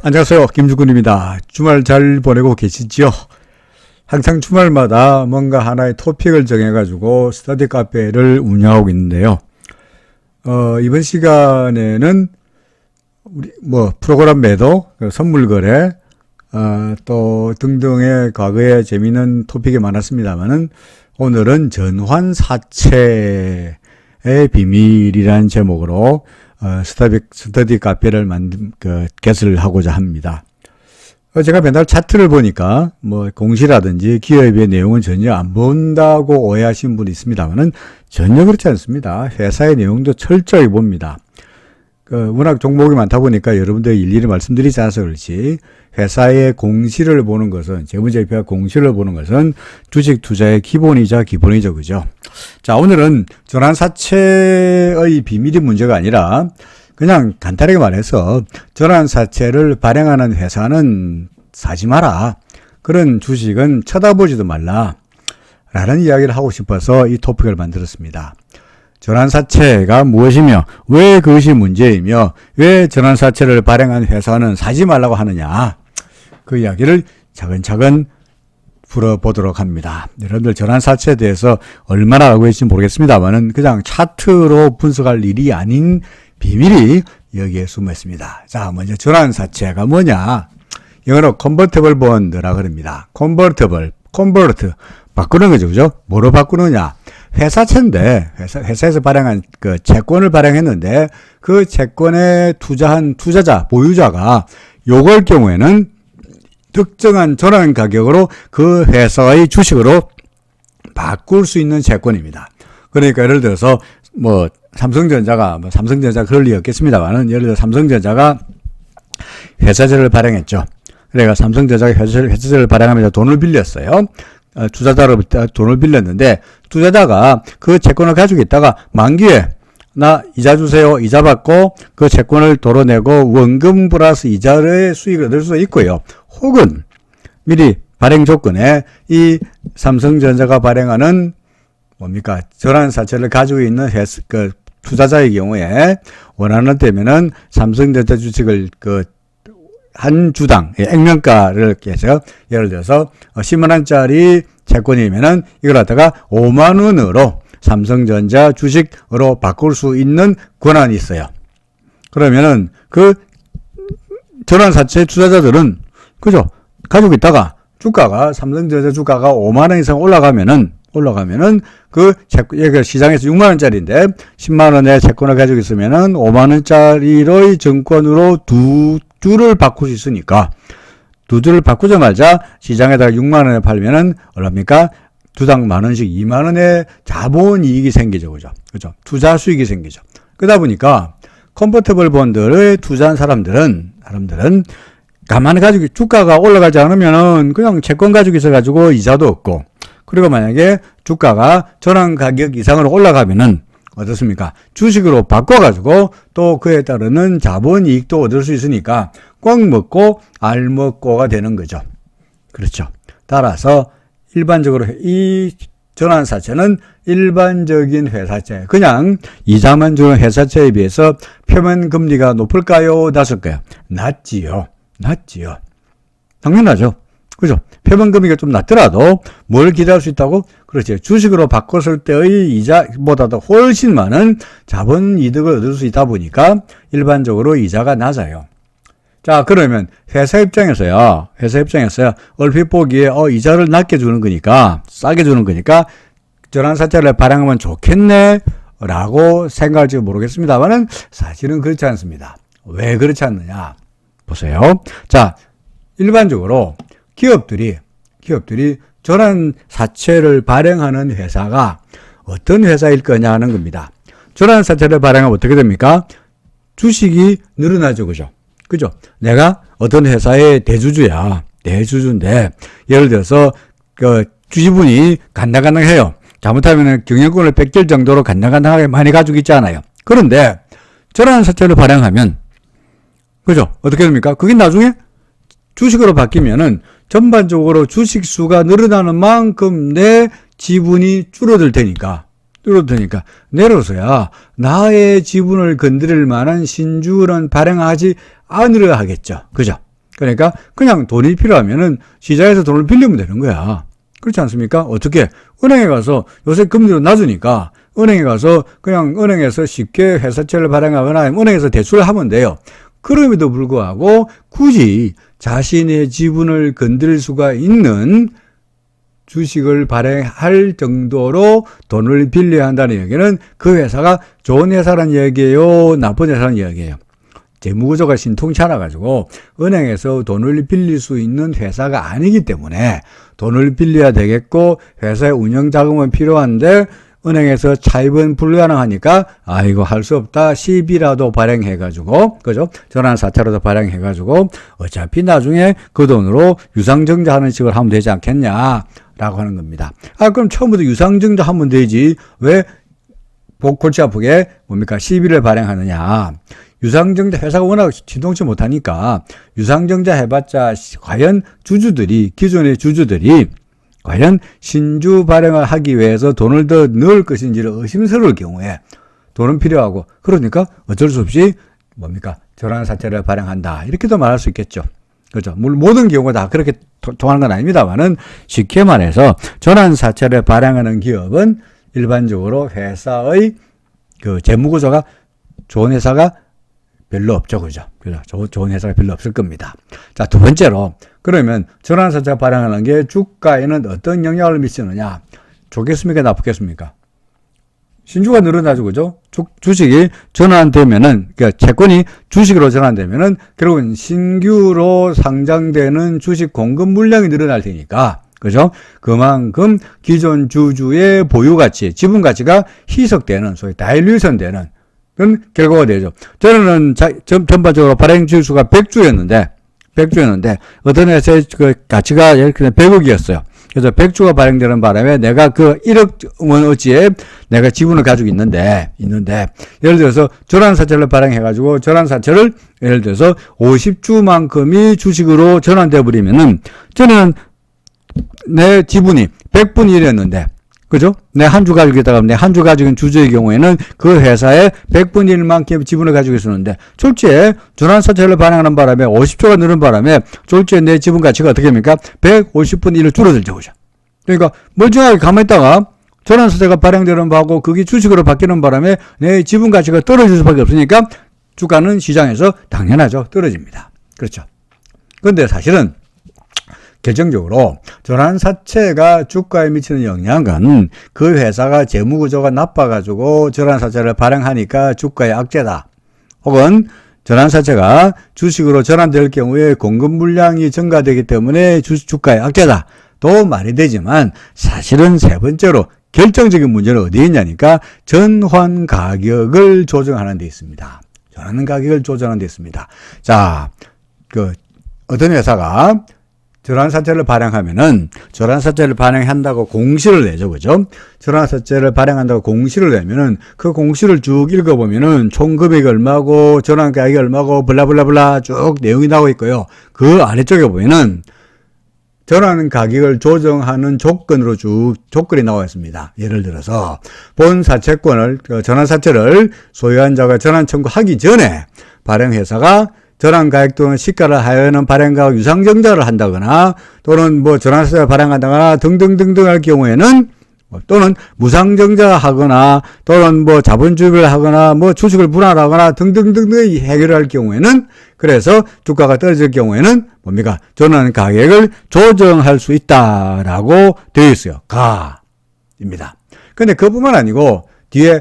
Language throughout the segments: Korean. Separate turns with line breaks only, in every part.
안녕하세요. 김주근입니다. 주말 잘 보내고 계시지요? 항상 주말마다 뭔가 하나의 토픽을 정해가지고 스터디 카페를 운영하고 있는데요. 이번 시간에는 우리 프로그램 매도, 선물 거래, 또 등등의 과거에 재미있는 토픽이 많았습니다만은 오늘은 전환사채의 비밀이라는 제목으로 스터디 카페를 개설을 하고자 합니다. 제가 맨날 차트를 보니까 공시라든지 기업의 내용은 전혀 안 본다고 오해하시는 분이 있습니다만은 전혀 그렇지 않습니다. 회사의 내용도 철저히 봅니다. 워낙 종목이 많다 보니까 여러분들 일일이 말씀드리지 않아서 그렇지, 회사의 공시를 보는 것은, 재무제표와 공시를 보는 것은 주식 투자의 기본이죠, 그죠? 자, 오늘은 전환사채의 비밀이 문제가 아니라 그냥 간단하게 말해서 전환사채를 발행하는 회사는 사지 마라, 그런 주식은 쳐다보지도 말라 라는 이야기를 하고 싶어서 이 토픽을 만들었습니다. 전환사채가 무엇이며 왜 그것이 문제이며 왜 전환사채를 발행한 회사는 사지 말라고 하느냐, 그 이야기를 차근차근 풀어보도록 합니다. 여러분들 전환사채에 대해서 얼마나 알고 계신지 모르겠습니다만은 그냥 차트로 분석할 일이 아닌 비밀이 여기에 숨어 있습니다. 자, 먼저 전환사채가 뭐냐? 영어로 컨버티블 본드라 그럽니다. 컨버트, 바꾸는 거죠, 그죠? 뭐로 바꾸느냐? 회사채인데, 회사에서 발행한 그 채권을 발행했는데, 그 채권에 투자한 투자자, 보유자가 요걸 경우에는 특정한 전환 가격으로 그 회사의 주식으로 바꿀 수 있는 채권입니다. 그러니까 예를 들어서 삼성전자가 그럴 리 없겠습니다만은, 예를 들어 삼성전자가 회사채를 발행했죠. 그러니까 삼성전자가 회사채를 발행하면서 돈을 빌렸어요. 투자자로부터 돈을 빌렸는데, 투자자가 그 채권을 가지고 있다가 만기에 나 이자 주세요, 이자 받고 그 채권을 도로내고 원금 플러스 이자의 수익을 얻을 수 있고요. 혹은 미리 발행 조건에 이 삼성전자가 발행하는 전환사채를 가지고 있는 투자자의 경우에 원하는 때면은 삼성전자 주식을 한 주당 액면가를 해서 예를 들어서 10만 원짜리 채권이면은 이걸 갖다가 5만 원으로 삼성전자 주식으로 바꿀 수 있는 권한이 있어요. 그러면은 그 전환사채 투자자들은 그죠? 가지고 있다가 주가가 삼성전자 주가가 5만 원 이상 올라가면은 그 채권, 얘가 시장에서 6만 원짜리인데 10만 원의 채권을 가지고 있으면은 5만 원짜리의 증권으로 두 주를 바꿀 수 있으니까, 두 주를 바꾸자마자 시장에다가 6만 원에 팔면은 얼마입니까? 두당 만 원씩 2만 원의 자본 이익이 생기죠, 그죠? 투자 수익이 생기죠. 그러다 보니까 컨버티블 본드를 투자한 사람들은 가만히 가지고 주가가 올라가지 않으면은 그냥 채권 가지고 있어가지고 이자도 없고, 그리고 만약에 주가가 전환 가격 이상으로 올라가면은 어떻습니까? 주식으로 바꿔가지고 또 그에 따르는 자본 이익도 얻을 수 있으니까 꽉 먹고 알 먹고가 되는 거죠. 그렇죠. 따라서 일반적으로 이 전환사채는 일반적인 회사채, 그냥 이자만 주는 회사채에 비해서 표면 금리가 높을까요? 낮을까요? 낮지요. 당연하죠. 그죠? 표면 금리가 좀 낮더라도 뭘 기대할 수 있다고? 그렇지. 주식으로 바꿨을 때의 이자보다도 훨씬 많은 자본 이득을 얻을 수 있다 보니까 일반적으로 이자가 낮아요. 자, 그러면 회사 입장에서야 얼핏 보기에 이자를 낮게 주는 거니까, 싸게 주는 거니까 전환사채를 발행하면 좋겠네 라고 생각할지 모르겠습니다만은 사실은 그렇지 않습니다. 왜 그렇지 않느냐? 보세요. 자, 일반적으로 기업들이 전환사채를 발행하는 회사가 어떤 회사일 거냐 하는 겁니다. 전환사채를 발행하면 어떻게 됩니까? 주식이 늘어나죠, 그죠? 내가 어떤 회사의 대주주인데, 예를 들어서 지분이 간당간당해요. 잘못하면 경영권을 뺏길 정도로 간당간당하게 많이 가지고 있지 않아요. 그런데 전환사채를 발행하면, 그죠? 어떻게 됩니까? 그게 나중에 주식으로 바뀌면은 전반적으로 주식 수가 늘어나는 만큼 내 지분이 줄어들 테니까 내려서야 나의 지분을 건드릴 만한 신주는 발행하지 않으려 하겠죠. 그죠? 그러니까 그냥 돈이 필요하면은 시장에서 돈을 빌리면 되는 거야. 그렇지 않습니까? 어떻게? 은행에 가서 요새 금리도 낮으니까 은행에 가서 그냥 은행에서 쉽게 회사채를 발행하거나 은행에서 대출을 하면 돼요. 그럼에도 불구하고 굳이 자신의 지분을 건드릴 수가 있는 주식을 발행할 정도로 돈을 빌려야 한다는 얘기는 그 회사가 좋은 회사라는 얘기예요? 나쁜 회사라는 얘기예요? 재무구조가 신통치 않아가지고 은행에서 돈을 빌릴 수 있는 회사가 아니기 때문에 돈을 빌려야 되겠고 회사의 운영자금은 필요한데 은행에서 차입은 불가능하니까 이거 할 수 없다. 시비라도 발행해가지고 그죠? 전환사채라도 발행해가지고 어차피 나중에 그 돈으로 유상증자 하는 식으로 하면 되지 않겠냐 라고 하는 겁니다. 그럼 처음부터 유상증자 하면 되지 왜 골치 아프게 뭡니까 시비를 발행하느냐. 유상증자 회사가 워낙 진동치 못하니까 유상증자 해봤자 과연 주주들이 기존의 주주들이 과연 신주 발행을 하기 위해서 돈을 더 넣을 것인지를 의심스러울 경우에 돈은 필요하고 그러니까 어쩔 수 없이 뭡니까 전환사채를 발행한다 이렇게도 말할 수 있겠죠. 그렇죠. 물론 모든 경우가 다 그렇게 통하는 건 아닙니다만은 쉽게 말해서 전환사채를 발행하는 기업은 일반적으로 회사의 그 재무구조가 좋은 회사가 별로 없죠. 그죠? 좋은 회사가 별로 없을 겁니다. 자, 두 번째로, 그러면 전환사채 발행하는 게 주가에는 어떤 영향을 미치느냐? 좋겠습니까? 나쁘겠습니까? 신주가 늘어나죠. 그죠? 주식이 전환되면은, 그러니까 채권이 주식으로 전환되면은, 결국은 신규로 상장되는 주식 공급 물량이 늘어날 테니까, 그죠? 그만큼 기존 주주의 보유 가치, 지분 가치가 희석되는, 소위 다일루션 되는, 그런 결과가 되죠. 저는 전반적으로 발행 주수가 100주였는데 어떤 회사의 그 가치가 이렇게 100억이었어요. 그래서 100주가 발행되는 바람에 내가 그 1억 원어치에 내가 지분을 가지고 있는데 예를 들어서 전환사채를 발행해가지고 전환사채를 예를 들어서 50주만큼이 주식으로 전환돼 버리면은 저는 내 지분이 100분의 1이었는데 그죠? 내 한 주 가지고 있다가 내 한 주 가지고 있는 주주의 경우에는 그 회사에 100분의 1만큼 지분을 가지고 있었는데 졸지에 전환사채를 발행하는 바람에 50조가 늘은 바람에 졸지에 내 지분 가치가 어떻게 됩니까? 150분의 1을 줄어들죠. 그죠? 그러니까 멀쩡하게 가만히 있다가 전환사채가 발행되는 바하고 그게 주식으로 바뀌는 바람에 내 지분 가치가 떨어질 수밖에 없으니까 주가는 시장에서 당연하죠. 떨어집니다. 그렇죠? 그런데 사실은 결정적으로 전환사채가 주가에 미치는 영향은 그 회사가 재무구조가 나빠가지고 전환사채를 발행하니까 주가의 악재다. 혹은 전환사채가 주식으로 전환될 경우에 공급 물량이 증가되기 때문에 주가의 악재다. 또 말이 되지만 사실은 세 번째로 결정적인 문제는 어디에 있냐니까 전환 가격을 조정하는 데 있습니다. 전환 가격을 조정하는 데 있습니다. 자, 어떤 회사가 전환사채를 발행하면은 전환사채를 발행한다고 공시를 내죠. 그죠? 전환사채를 발행한다고 공시를 내면은 그 공시를 쭉 읽어보면은 총 금액이 얼마고 전환 가격이 얼마고 블라블라블라 쭉 내용이 나오고 있고요. 그 아래쪽에 보면은 전환 가격을 조정하는 조건으로 쭉 조건이 나와 있습니다. 예를 들어서 본 사채권을 전환사채를 소유한 자가 전환 청구하기 전에 발행회사가 전환가액 또는 시가를 하여는 발행가격 유상증자를 한다거나 또는 전환사채를 발행한다거나 등등등등 할 경우에는 또는 무상증자하거나 또는 자본주의를 하거나 주식을 분할하거나 등등등등 해결을 할 경우에는 그래서 주가가 떨어질 경우에는 뭡니까? 전환 가격을 조정할 수 있다라고 되어 있어요. 가입니다. 근데 그뿐만 아니고 뒤에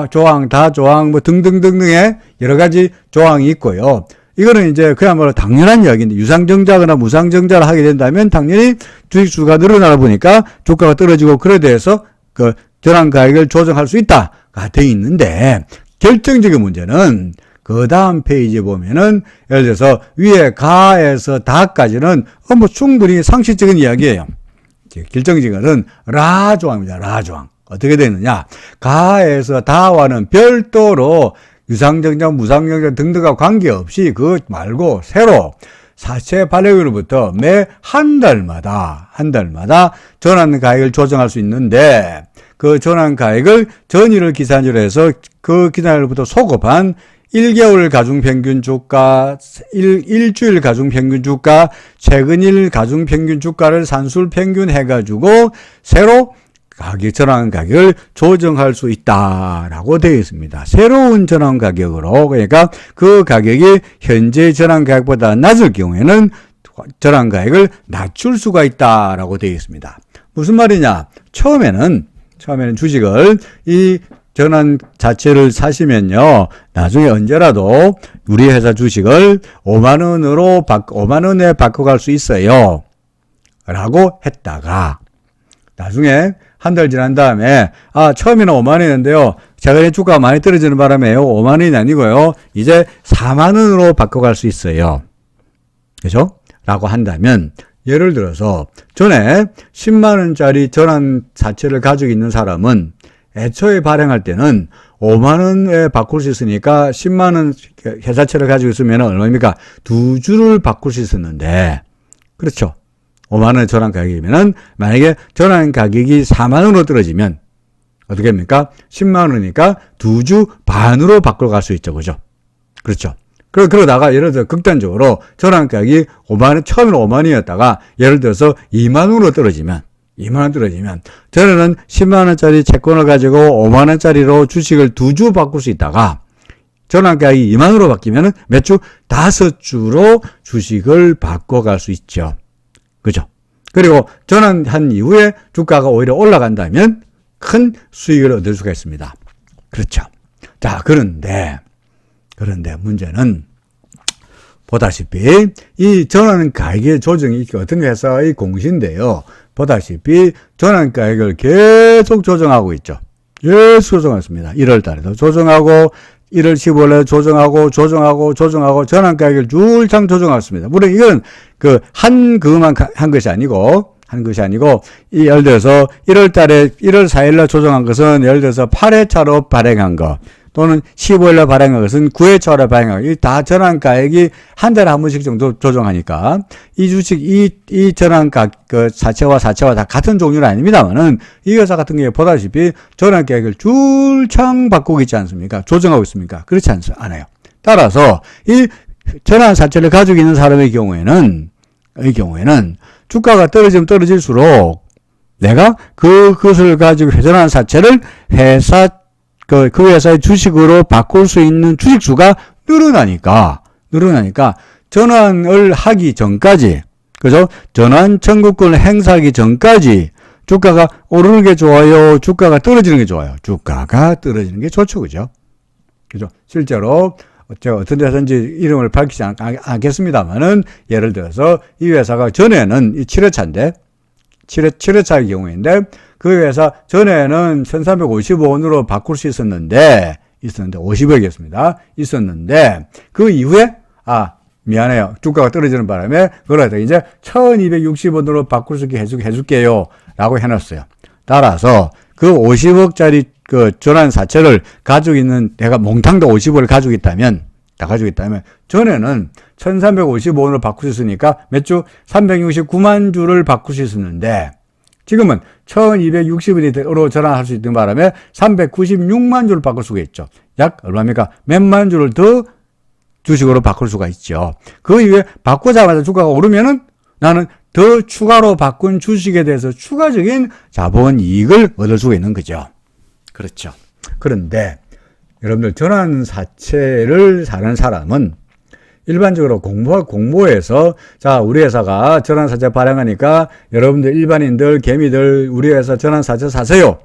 조항, 다조항, 등등등등의 여러 가지 조항이 있고요. 이거는 이제 그야말로 당연한 이야기인데, 유상증자거나 무상증자를 하게 된다면 당연히 주식수가 늘어나다 보니까 주가가 떨어지고 그래 대해서 그 전환 가격을 조정할 수 있다가 되어 있는데, 결정적인 문제는 그 다음 페이지에 보면은, 예를 들어서 위에 가에서 다까지는 충분히 상식적인 이야기예요. 결정적인 것은 라 조항입니다. 라 조항. 어떻게 되느냐? 가에서 다와는 별도로 유상증자, 무상증자 등등과 관계없이 그것 말고 새로 사채 발행일로부터 매 한 달마다 전환 가액을 조정할 수 있는데 그 전환 가액을 전일을 기산으로 해서 그 기산일로부터 소급한 1개월 가중평균 주가, 일주일 가중평균 주가, 최근일 가중평균 주가를 산술 평균 해가지고 새로 전환 가격을 조정할 수 있다라고 되어 있습니다. 새로운 전환 가격으로, 그러니까 그 가격이 현재 전환 가격보다 낮을 경우에는 전환 가격을 낮출 수가 있다라고 되어 있습니다. 무슨 말이냐? 처음에는 주식을 이 전환 자체를 사시면요, 나중에 언제라도 우리 회사 주식을 5만 원에 바꿔갈 수 있어요 라고 했다가 나중에 한 달 지난 다음에 처음에는 5만 원이었는데요, 최근에 주가가 많이 떨어지는 바람에 5만 원이 아니고요, 이제 4만 원으로 바꿔갈 수 있어요. 그죠? 라고 한다면, 예를 들어서 전에 10만 원짜리 전환 자체를 가지고 있는 사람은 애초에 발행할 때는 5만 원에 바꿀 수 있으니까 10만 원 회사채를 가지고 있으면 얼마입니까? 2주를 바꿀 수 있었는데, 그렇죠? 5만 원의 전환 가격이면은 만약에 전환 가격이 4만 원으로 떨어지면 어떻게 합니까? 10만 원이니까 2주 반으로 바꿔 갈 수 있죠. 그죠? 그렇죠? 그러다가 예를 들어 극단적으로 전환 가격이 5만 원, 처음에는 5만 원이었다가 예를 들어서 2만 원으로 떨어지면 저는 10만 원짜리 채권을 가지고 5만 원짜리로 주식을 2주 바꿀 수 있다가 전환 가격이 2만 원으로 바뀌면 몇 주? 5주로 주식을 바꿔갈 수 있죠. 그죠? 그리고 전환한 이후에 주가가 오히려 올라간다면 큰 수익을 얻을 수가 있습니다. 그렇죠? 자, 그런데 문제는 보다시피 이 전환 가격의 조정이 어떤 회사의 공시인데요. 보다시피 전환 가격을 계속 조정하고 있죠. 계속 조정했습니다. 1월 달에도 조정하고 1월 15일에 조정하고 전환 가격을 줄창 조정했습니다. 물론 이건 그만 한 것이 아니고 예를 들어서 1월 달에 1월 4일날 조정한 것은 예를 들어서 8회차로 발행한 거, 또는 15일날 발행한 것은 9회차로 발행한 거, 이 다 전환 가격이 한 달에 한 번씩 정도 조정하니까 이 주식, 이 전환 가격, 사채와 다 같은 종류는 아닙니다만은 이 회사 같은 경우에 보다시피 전환 가격을 줄창 바꾸고 있지 않습니까? 조정하고 있습니까? 그렇지 않아요. 따라서 이 전환 사채를 가지고 있는 사람의 경우에는 주가가 떨어지면 떨어질수록 내가 그것을 가지고 회전한 사채를 그 회사의 주식으로 바꿀 수 있는 주식수가 늘어나니까 전환을 하기 전까지, 그죠? 전환 청구권을 행사하기 전까지 주가가 오르는 게 좋아요? 주가가 떨어지는 게 좋아요? 주가가 떨어지는 게 좋죠. 그죠? 실제로 제가 어떤 데서인지 이름을 밝히지 않겠습니다만은 예를 들어서 이 회사가 전에는 이 7회차인데 7회차의 경우인데 그 회사 전에는 1355원으로 바꿀 수 있었는데 50억이었습니다. 있었는데 그 이후에 미안해요. 주가가 떨어지는 바람에 그러다 이제 1260원으로 바꿀 수 있게 해줄게요 라고 해놨어요. 따라서 그 50억짜리 그 전환 사채를 가지고 있는, 내가 몽땅도 50억을 가지고 있다면 전에는 1355원으로 바꿀 수 있으니까 몇 주? 369만 주를 바꿀 수 있었는데 지금은 1260원으로 전환할 수 있는 바람에 396만 주를 바꿀 수가 있죠. 약 얼마입니까? 몇만 주를 더 주식으로 바꿀 수가 있죠. 그 이후에 바꾸자마자 주가가 오르면은 나는 더 추가로 바꾼 주식에 대해서 추가적인 자본 이익을 얻을 수가 있는 거죠. 그렇죠. 그런데 여러분들 전환 사채를 사는 사람은 일반적으로 공모해서 자, 우리 회사가 전환 사채 발행하니까 여러분들 일반인들, 개미들 우리 회사 전환 사채 사세요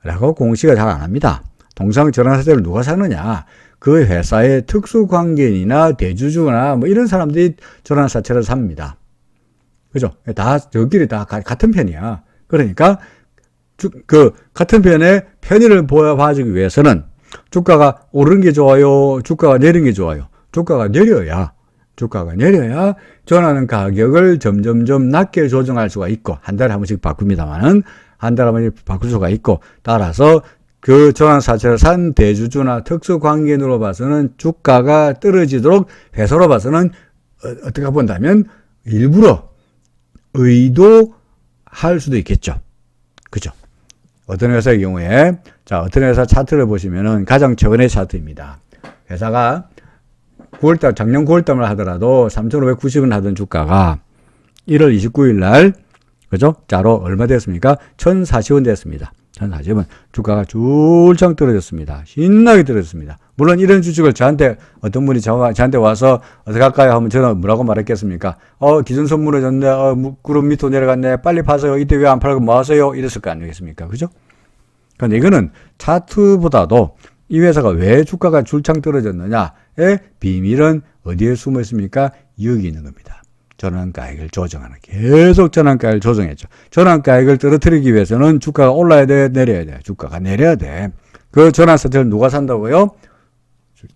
라고 공시가 잘 안 합니다. 통상 전환 사채를 누가 사느냐? 그 회사의 특수 관계인이나 대주주나 뭐 이런 사람들이 전환 사채를 삽니다. 그죠? 저끼리 다 같은 편이야. 그러니까 같은 편의 편의를 봐주기 위해서는 주가가 오르는 게 좋아요? 주가가 내리는 게 좋아요? 주가가 내려야 전환하는 가격을 점점점 낮게 조정할 수가 있고, 한 달에 한 번씩 바꿉니다만은, 한 달에 한 번씩 바꿀 수가 있고, 따라서 그 전환 사채를 산 대주주나 특수 관계인으로 봐서는 주가가 떨어지도록 회사로 봐서는 어떻게 본다면 일부러 의도할 수도 있겠죠. 그죠? 어떤 회사의 경우에, 자, 어떤 회사 차트를 보시면은 가장 최근의 차트입니다. 회사가 9월달, 작년 9월달만 하더라도 3,590원 하던 주가가 1월 29일 날, 그죠? 자로 얼마 됐습니까? 1,040원 됐습니다. 1,040원. 주가가 줄창 떨어졌습니다. 신나게 떨어졌습니다. 물론 이런 주식을 저한테, 어떤 분이 저한테 와서 어떻게 할까요? 하면 저는 뭐라고 말했겠습니까? 기준선 무너졌네. 구름 밑으로 내려갔네. 빨리 파세요. 이때 왜 안 팔고 뭐 하세요? 이랬을 거 아니겠습니까? 그죠? 근데 이거는 차트보다도 이 회사가 왜 주가가 줄창 떨어졌느냐의 비밀은 어디에 숨어 있습니까? 여기 있는 겁니다. 전환가액을 조정하는, 계속 전환가액을 조정했죠. 전환가액을 떨어뜨리기 위해서는 주가가 올라야 돼, 내려야 돼. 주가가 내려야 돼. 그 전환사태를 누가 산다고요?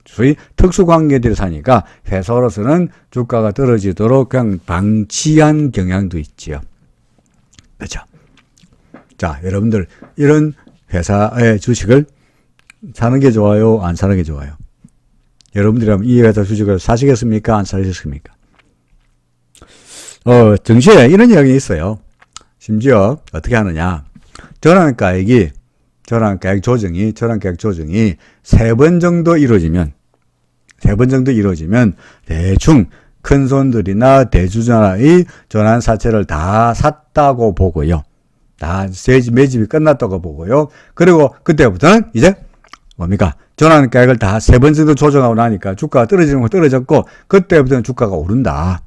소위 특수관계들이 사니까 회사로서는 주가가 떨어지도록 그냥 방치한 경향도 있지요. 그렇죠? 자, 여러분들 이런 회사의 주식을 사는 게 좋아요? 안 사는 게 좋아요? 여러분들이라면 이 회사 주식을 사시겠습니까? 안 사시겠습니까? 증시에 이런 이야기 있어요. 심지어 어떻게 하느냐. 전환가액 조정이 3번 정도 이루어지면 대충 큰 손들이나 대주주나의 전환사채를 다 샀다고 보고요. 다 매집이 끝났다고 보고요. 그리고 그때부터는 이제 뭡니까? 전환가액을 다 3번 정도 조정하고 나니까 주가가 떨어지는 거 떨어졌고, 그때부터는 주가가 오른다.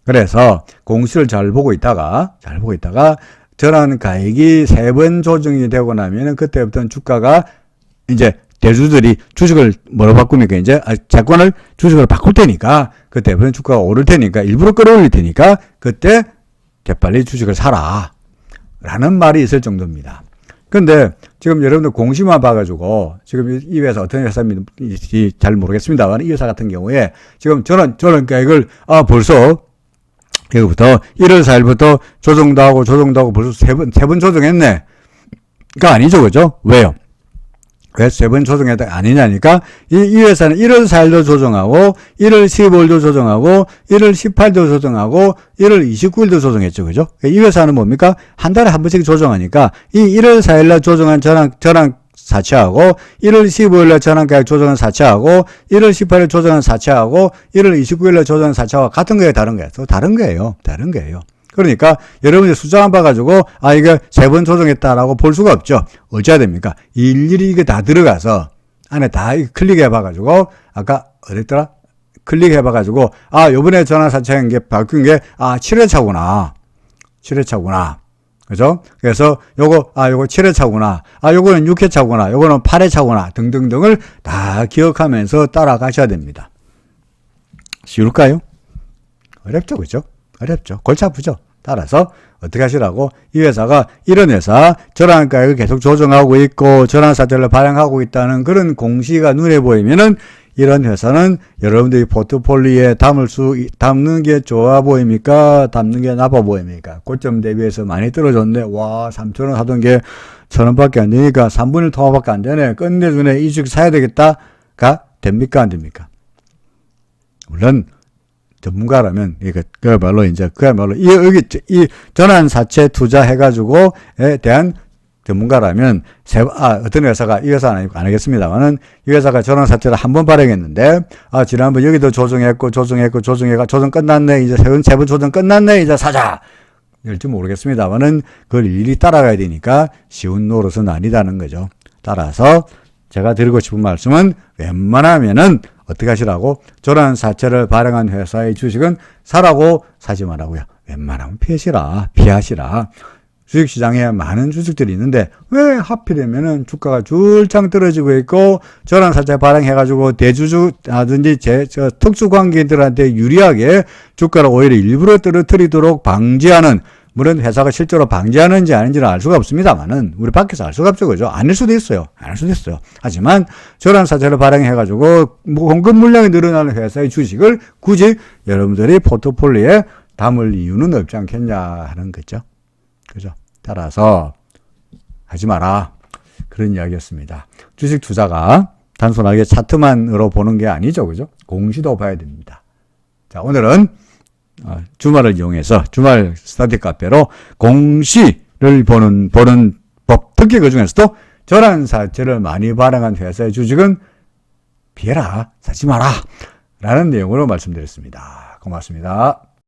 그래서 공시를 잘 보고 있다가 전환가액이 3번 조정이 되고 나면은 그때부터는 주가가 이제 대주들이 주식을 뭐로 바꾸니까 이제 채권을 주식으로 바꿀 테니까, 그때부터는 주가가 오를 테니까, 일부러 끌어올릴 테니까 그때 재빨리 주식을 사라 라는 말이 있을 정도입니다. 근데 지금 여러분들 공시만 봐가지고 지금 이 회사 어떤 회사인지 잘 모르겠습니다만, 이 회사 같은 경우에 지금 전환가액을 벌써 여기부터 1월 4일부터 조정도 하고 벌써 세 번 조정했네. 가 아니죠. 그죠? 왜요? 왜 3번 조정했다 아니냐니까, 이 회사는 1월 4일도 조정하고 1월 15일도 조정하고 1월 18일도 조정하고 1월 29일도 조정했죠. 그죠? 이 회사는 뭡니까? 한 달에 한 번씩 조정하니까 이 1월 4일날 조정한 전환 사채하고 1월 15일날 전환가액 조정한 사채하고 1월 18일 조정한 사채하고 1월 29일날 조정한 사채하고 같은 거예요, 다른 거예요? 다른 거예요. 그러니까 여러분이 숫자만 봐가지고 이게 3번 조정했다라고 볼 수가 없죠. 어찌해야 됩니까? 일일이 이게 다 들어가서 안에 다 클릭해 봐가지고, 아까 어딨더라? 클릭해 봐가지고 요번에 전환 사채한 게 바뀐 게 7회차구나. 그죠? 그래서 요거 7회차구나. 요거는 6회차구나. 요거는 8회차구나. 등등등을 다 기억하면서 따라가셔야 됩니다. 쉬울까요? 어렵죠, 그죠? 어렵죠. 골치 아프죠. 따라서 어떻게 하시라고? 이 회사가 이런 회사, 전환가액을 계속 조정하고 있고 전환사태를 발행하고 있다는 그런 공시가 눈에 보이면은, 이런 회사는 여러분들이 포트폴리오에 담는 게 좋아 보입니까? 담는 게 나빠 보입니까? 고점 대비해서 많이 떨어졌네. 3,000원 하던 게 1,000원밖에 안 되니까 3분의 1 통화밖에 안 되네. 끝내주네. 이 주식 사야 되겠다가 됩니까? 안 됩니까? 물론 전문가라면 그야말로 이 전환사채 투자해가지고에 대한 전문가라면 어떤 회사가, 이 회사는 아니고 안 하겠습니다만은, 이 회사가 전환사채를 한 번 발행했는데 지난번 여기도 조정해가 조정 끝났네, 이제 세 번 조정 끝났네, 이제 사자 일지 모르겠습니다만은 그걸 일일이 따라가야 되니까 쉬운 노릇은 아니다는 거죠. 따라서 제가 드리고 싶은 말씀은, 웬만하면은 어떻게 하시라고? 전환사채를 발행한 회사의 주식은 사라고 사지 말라고요. 웬만하면 피하시라. 주식시장에 많은 주식들이 있는데 왜 하필이면은 주가가 줄창 떨어지고 있고 전환사채 발행해가지고 대주주라든지 특수관계들한테 유리하게 주가를 오히려 일부러 떨어뜨리도록 방지하는, 물론 회사가 실제로 방지하는지 아닌지는 알 수가 없습니다만은, 우리 밖에서 알 수가 없죠. 그죠? 아닐 수도 있어요. 하지만 전환사채를 발행해가지고 공급 물량이 늘어나는 회사의 주식을 굳이 여러분들이 포트폴리오에 담을 이유는 없지 않겠냐 하는 거죠. 그죠? 따라서 하지 마라. 그런 이야기였습니다. 주식 투자가 단순하게 차트만으로 보는 게 아니죠. 그죠? 공시도 봐야 됩니다. 자, 오늘은 주말을 이용해서 주말 스터디 카페로 공시를 보는 법, 특히 그 중에서도 전환사채를 많이 발행한 회사의 주식은 피해라, 사지 마라 라는 내용으로 말씀드렸습니다. 고맙습니다.